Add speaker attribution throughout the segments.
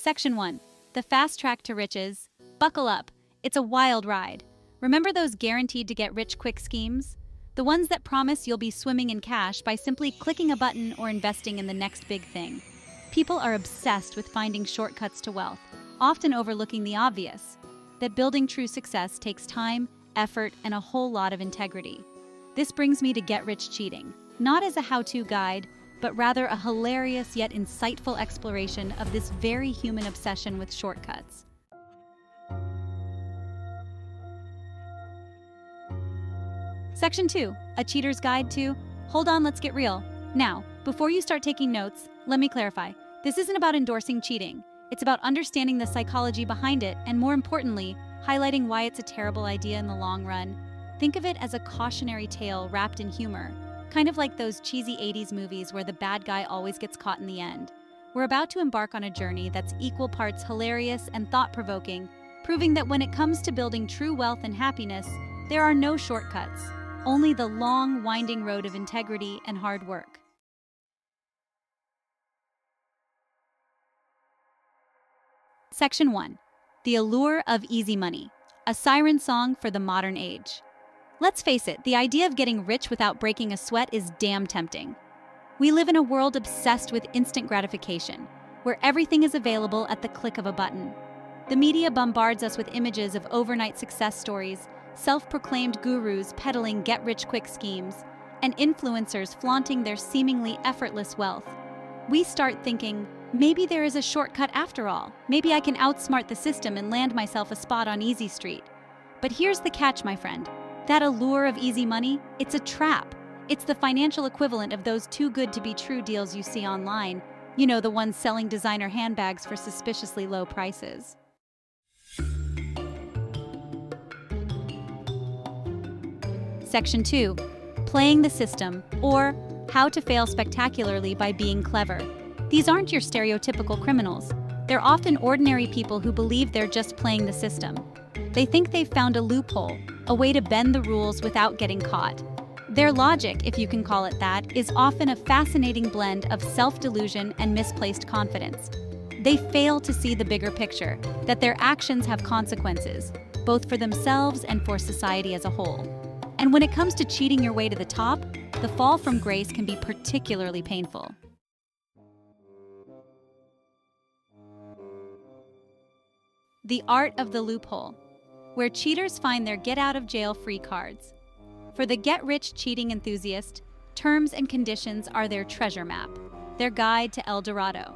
Speaker 1: Section 1. The Fast Track to Riches. Buckle up. It's a wild ride. Remember those guaranteed to get rich quick schemes? The ones that promise you'll be swimming in cash by simply clicking a button or investing in the next big thing. People are obsessed with finding shortcuts to wealth, often overlooking the obvious, that building true success takes time, effort, and a whole lot of integrity. This brings me to Get Rich Cheating, not as a how-to guide, but rather a hilarious yet insightful exploration of this very human obsession with shortcuts. Section 2. A Cheater's Guide to... Hold on, let's get real. Now, before you start taking notes, let me clarify. This isn't about endorsing cheating. It's about understanding the psychology behind it and, more importantly, highlighting why it's a terrible idea in the long run. Think of it as a cautionary tale wrapped in humor. Kind of like those cheesy 80s movies where the bad guy always gets caught in the end. We're about to embark on a journey that's equal parts hilarious and thought-provoking, proving that when it comes to building true wealth and happiness, there are no shortcuts, only the long, winding road of integrity and hard work. Section 1. The Allure of Easy Money, a siren song for the modern age. Let's face it, the idea of getting rich without breaking a sweat is damn tempting. We live in a world obsessed with instant gratification, where everything is available at the click of a button. The media bombards us with images of overnight success stories, self-proclaimed gurus peddling get-rich-quick schemes, and influencers flaunting their seemingly effortless wealth. We start thinking, maybe there is a shortcut after all. Maybe I can outsmart the system and land myself a spot on Easy Street. But here's the catch, my friend. That allure of easy money, it's a trap. It's the financial equivalent of those too-good-to-be-true deals you see online. You know, the ones selling designer handbags for suspiciously low prices. Section 2. Playing the System, or How to Fail Spectacularly by Being Clever. These aren't your stereotypical criminals. They're often ordinary people who believe they're just playing the system. They think they've found a loophole, a way to bend the rules without getting caught. Their logic, if you can call it that, is often a fascinating blend of self-delusion and misplaced confidence. They fail to see the bigger picture, that their actions have consequences, both for themselves and for society as a whole. And when it comes to cheating your way to the top, the fall from grace can be particularly painful. The Art of the Loophole, where cheaters find their get-out-of-jail-free cards. For the get-rich cheating enthusiast, terms and conditions are their treasure map, their guide to El Dorado.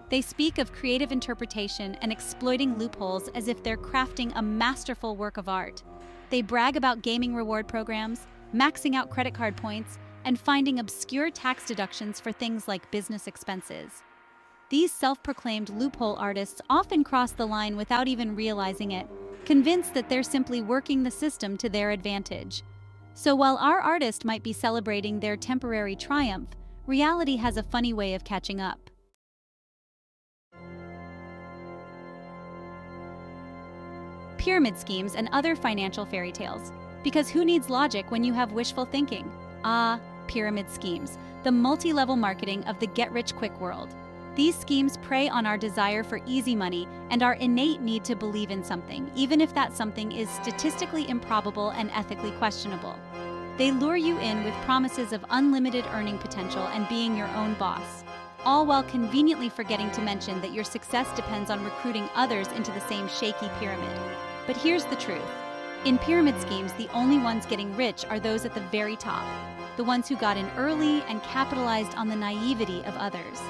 Speaker 1: They speak of creative interpretation and exploiting loopholes as if they're crafting a masterful work of art. They brag about gaming reward programs, maxing out credit card points, and finding obscure tax deductions for things like business expenses. These self-proclaimed loophole artists often cross the line without even realizing it, convinced that they're simply working the system to their advantage. So while our artist might be celebrating their temporary triumph, reality has a funny way of catching up. Pyramid schemes and other financial fairy tales. Because who needs logic when you have wishful thinking? Ah, pyramid schemes, the multi-level marketing of the get-rich-quick world. These schemes prey on our desire for easy money and our innate need to believe in something, even if that something is statistically improbable and ethically questionable. They lure you in with promises of unlimited earning potential and being your own boss, all while conveniently forgetting to mention that your success depends on recruiting others into the same shaky pyramid. But here's the truth. In pyramid schemes, the only ones getting rich are those at the very top, the ones who got in early and capitalized on the naivety of others.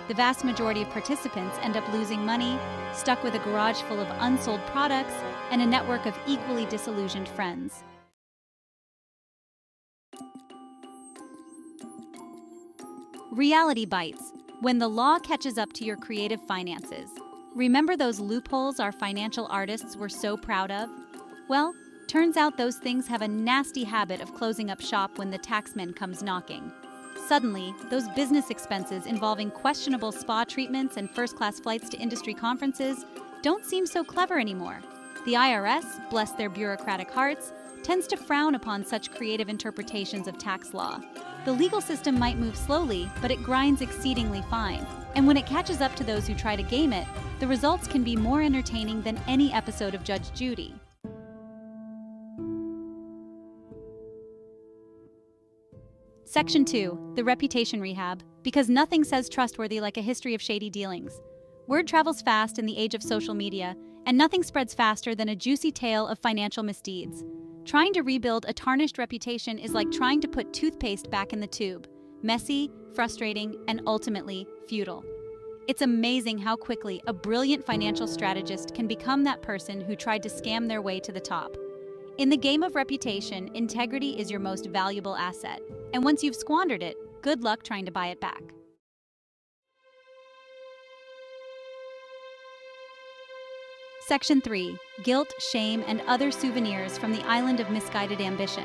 Speaker 1: The vast majority of participants end up losing money, stuck with a garage full of unsold products, and a network of equally disillusioned friends. Reality bites, when the law catches up to your creative finances. Remember those loopholes our financial artists were so proud of? Well, turns out those things have a nasty habit of closing up shop when the taxman comes knocking. Suddenly, those business expenses involving questionable spa treatments and first-class flights to industry conferences don't seem so clever anymore. The IRS, bless their bureaucratic hearts, tends to frown upon such creative interpretations of tax law. The legal system might move slowly, but it grinds exceedingly fine. And when it catches up to those who try to game it, the results can be more entertaining than any episode of Judge Judy. Section 2. The Reputation Rehab. Because nothing says trustworthy like a history of shady dealings. Word travels fast in the age of social media, and nothing spreads faster than a juicy tale of financial misdeeds. Trying to rebuild a tarnished reputation is like trying to put toothpaste back in the tube. Messy, frustrating, and ultimately futile. It's amazing how quickly a brilliant financial strategist can become that person who tried to scam their way to the top. In the game of reputation, integrity is your most valuable asset, and once you've squandered it, good luck trying to buy it back. Section 3. Guilt, shame, and other souvenirs from the island of misguided ambition.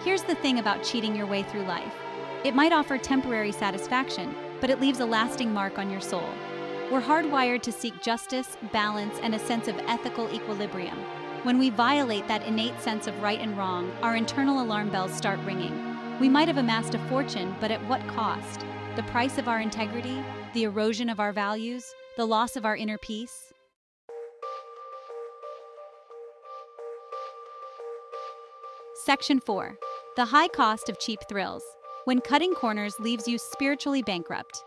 Speaker 1: Here's the thing about cheating your way through life. It might offer temporary satisfaction, but it leaves a lasting mark on your soul. We're hardwired to seek justice, balance, and a sense of ethical equilibrium. When we violate that innate sense of right and wrong, our internal alarm bells start ringing. We might have amassed a fortune, but at what cost? The price of our integrity? The erosion of our values? The loss of our inner peace? Section 4. The high cost of cheap thrills. When cutting corners leaves you spiritually bankrupt.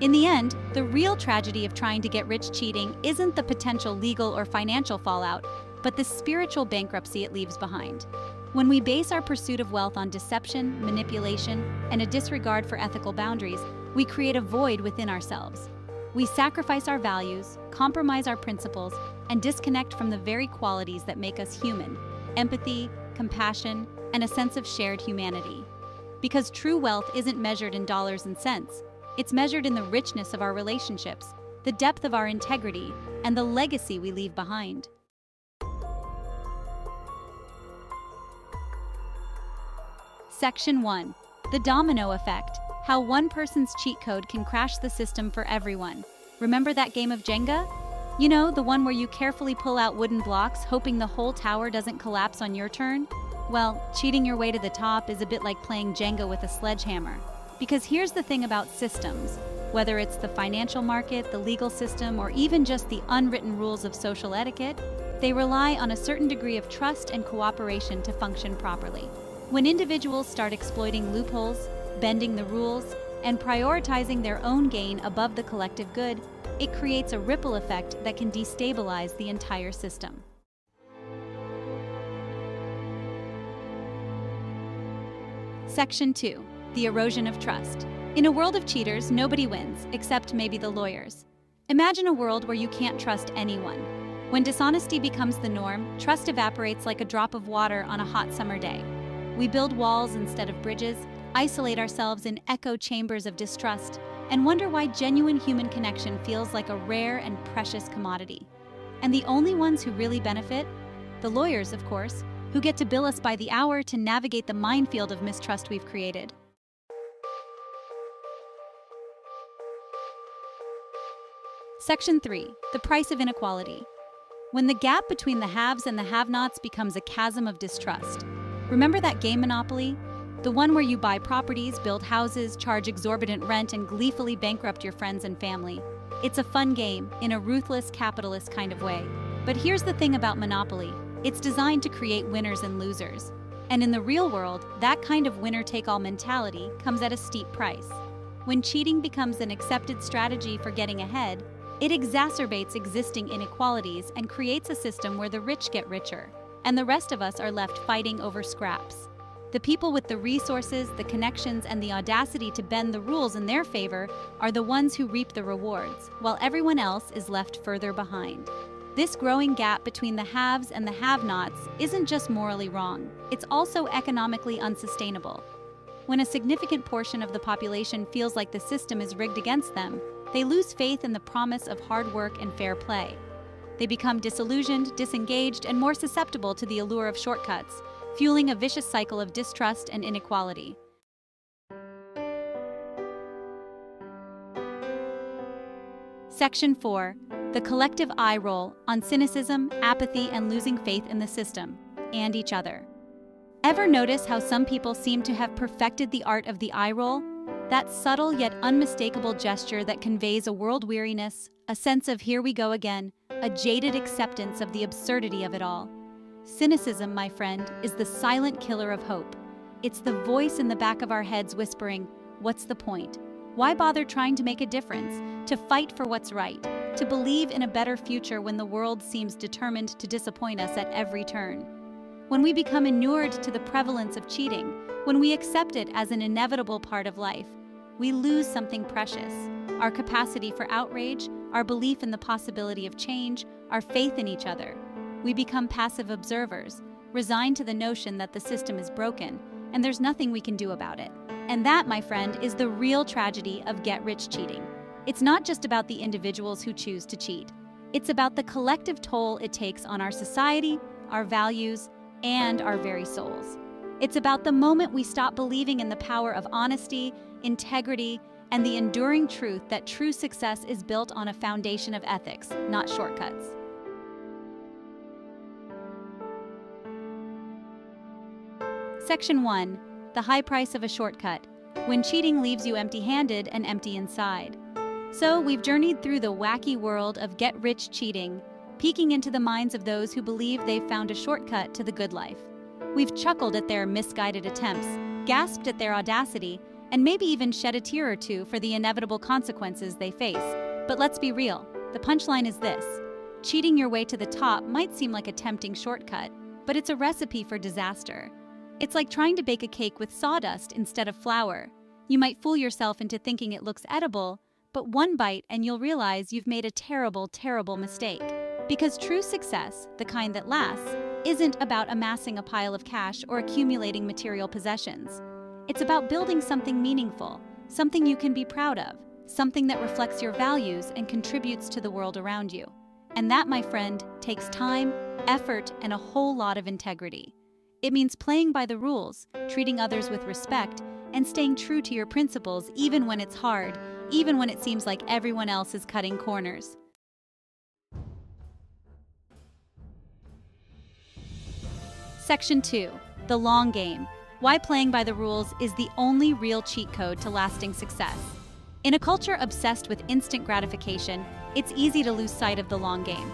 Speaker 1: In the end, the real tragedy of trying to get rich cheating isn't the potential legal or financial fallout, but the spiritual bankruptcy it leaves behind. When we base our pursuit of wealth on deception, manipulation, and a disregard for ethical boundaries, we create a void within ourselves. We sacrifice our values, compromise our principles, and disconnect from the very qualities that make us human: empathy, compassion, and a sense of shared humanity. Because true wealth isn't measured in dollars and cents, it's measured in the richness of our relationships, the depth of our integrity, and the legacy we leave behind. Section 1. The domino effect. How one person's cheat code can crash the system for everyone. Remember that game of Jenga? You know, the one where you carefully pull out wooden blocks, hoping the whole tower doesn't collapse on your turn? Well, cheating your way to the top is a bit like playing Jenga with a sledgehammer. Because here's the thing about systems. Whether it's the financial market, the legal system, or even just the unwritten rules of social etiquette, they rely on a certain degree of trust and cooperation to function properly. When individuals start exploiting loopholes, bending the rules, and prioritizing their own gain above the collective good, it creates a ripple effect that can destabilize the entire system. Section 2. The erosion of trust. In a world of cheaters, nobody wins, except maybe the lawyers. Imagine a world where you can't trust anyone. When dishonesty becomes the norm, trust evaporates like a drop of water on a hot summer day. We build walls instead of bridges, isolate ourselves in echo chambers of distrust, and wonder why genuine human connection feels like a rare and precious commodity. And the only ones who really benefit? The lawyers, of course, who get to bill us by the hour to navigate the minefield of mistrust we've created. Section 3. The price of inequality. When the gap between the haves and the have-nots becomes a chasm of distrust. Remember that game Monopoly? The one where you buy properties, build houses, charge exorbitant rent, and gleefully bankrupt your friends and family. It's a fun game, in a ruthless, capitalist kind of way. But here's the thing about Monopoly. It's designed to create winners and losers. And in the real world, that kind of winner-take-all mentality comes at a steep price. When cheating becomes an accepted strategy for getting ahead, it exacerbates existing inequalities and creates a system where the rich get richer, and the rest of us are left fighting over scraps. The people with the resources, the connections, and the audacity to bend the rules in their favor are the ones who reap the rewards, while everyone else is left further behind. This growing gap between the haves and the have-nots isn't just morally wrong, it's also economically unsustainable. When a significant portion of the population feels like the system is rigged against them, they lose faith in the promise of hard work and fair play. They become disillusioned, disengaged, and more susceptible to the allure of shortcuts, fueling a vicious cycle of distrust and inequality. Section 4. The collective eye roll on cynicism, apathy, and losing faith in the system and each other. Ever notice how some people seem to have perfected the art of the eye roll? That subtle yet unmistakable gesture that conveys a world weariness, a sense of here we go again, a jaded acceptance of the absurdity of it all. Cynicism, my friend, is the silent killer of hope. It's the voice in the back of our heads whispering, what's the point? Why bother trying to make a difference, to fight for what's right, to believe in a better future when the world seems determined to disappoint us at every turn? When we become inured to the prevalence of cheating, when we accept it as an inevitable part of life, we lose something precious. Our capacity for outrage, our belief in the possibility of change, our faith in each other. We become passive observers, resigned to the notion that the system is broken, and there's nothing we can do about it. And that, my friend, is the real tragedy of get-rich cheating. It's not just about the individuals who choose to cheat. It's about the collective toll it takes on our society, our values, and our very souls. It's about the moment we stop believing in the power of honesty, integrity, and the enduring truth that true success is built on a foundation of ethics, not shortcuts. Section 1. The high price of a shortcut. When cheating leaves you empty-handed and empty inside. So, we've journeyed through the wacky world of get-rich cheating, peeking into the minds of those who believe they've found a shortcut to the good life. We've chuckled at their misguided attempts, gasped at their audacity, and maybe even shed a tear or two for the inevitable consequences they face. But let's be real, the punchline is this. Cheating your way to the top might seem like a tempting shortcut, but it's a recipe for disaster. It's like trying to bake a cake with sawdust instead of flour. You might fool yourself into thinking it looks edible, but one bite and you'll realize you've made a terrible, terrible mistake. Because true success, the kind that lasts, isn't about amassing a pile of cash or accumulating material possessions. It's about building something meaningful, something you can be proud of, something that reflects your values and contributes to the world around you. And that, my friend, takes time, effort, and a whole lot of integrity. It means playing by the rules, treating others with respect, and staying true to your principles even when it's hard, even when it seems like everyone else is cutting corners. Section 2. The long game. Why playing by the rules is the only real cheat code to lasting success. In a culture obsessed with instant gratification, it's easy to lose sight of the long game.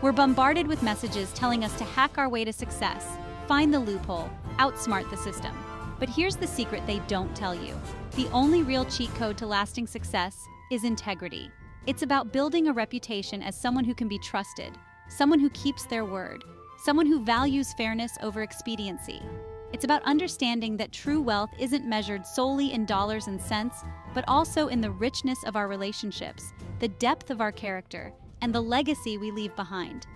Speaker 1: We're bombarded with messages telling us to hack our way to success, find the loophole, outsmart the system. But here's the secret they don't tell you. The only real cheat code to lasting success is integrity. It's about building a reputation as someone who can be trusted, someone who keeps their word, someone who values fairness over expediency. It's about understanding that true wealth isn't measured solely in dollars and cents, but also in the richness of our relationships, the depth of our character, and the legacy we leave behind.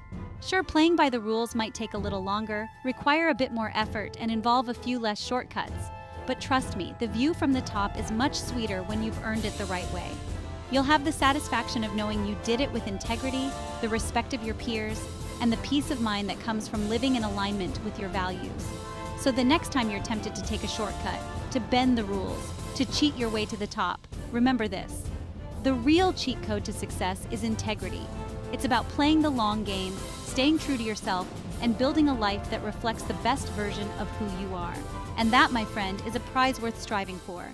Speaker 1: Sure, playing by the rules might take a little longer, require a bit more effort, and involve a few less shortcuts. But trust me, the view from the top is much sweeter when you've earned it the right way. You'll have the satisfaction of knowing you did it with integrity, the respect of your peers, and the peace of mind that comes from living in alignment with your values. So the next time you're tempted to take a shortcut, to bend the rules, to cheat your way to the top, remember this. The real cheat code to success is integrity. It's about playing the long game, staying true to yourself, and building a life that reflects the best version of who you are. And that, my friend, is a prize worth striving for.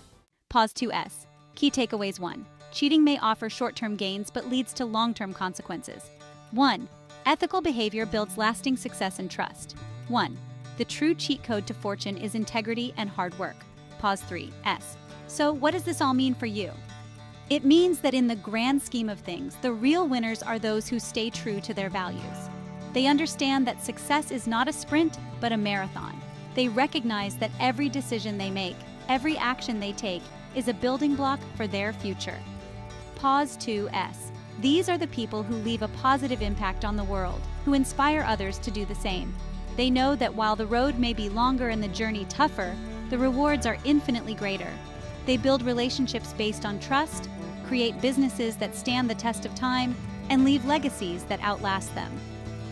Speaker 1: Pause 2S. Key takeaways 1. Cheating may offer short-term gains but leads to long-term consequences. 1. Ethical behavior builds lasting success and trust. 1. The true cheat code to fortune is integrity and hard work. Pause 3S. So what does this all mean for you? It means that in the grand scheme of things, the real winners are those who stay true to their values. They understand that success is not a sprint, but a marathon. They recognize that every decision they make, every action they take, is a building block for their future. Pause 2S. These are the people who leave a positive impact on the world, who inspire others to do the same. They know that while the road may be longer and the journey tougher, the rewards are infinitely greater. They build relationships based on trust, create businesses that stand the test of time, and leave legacies that outlast them.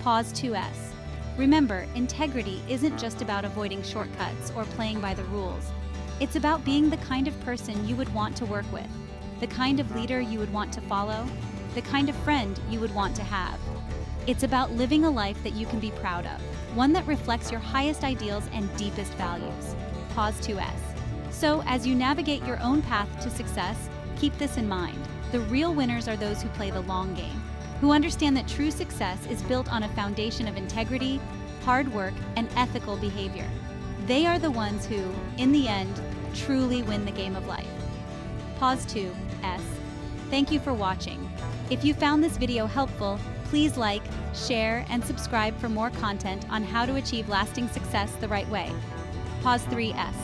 Speaker 1: Pause 2S. Remember, integrity isn't just about avoiding shortcuts or playing by the rules. It's about being the kind of person you would want to work with, the kind of leader you would want to follow, the kind of friend you would want to have. It's about living a life that you can be proud of, one that reflects your highest ideals and deepest values. Pause 2S. So, as you navigate your own path to success, keep this in mind. The real winners are those who play the long game, who understand that true success is built on a foundation of integrity, hard work, and ethical behavior. They are the ones who, in the end, truly win the game of life. Pause 2S. Thank you for watching. If you found this video helpful, please like, share, and subscribe for more content on how to achieve lasting success the right way. Pause 3S.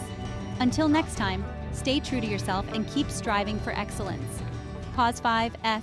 Speaker 1: Until next time, stay true to yourself and keep striving for excellence. Pause 5S.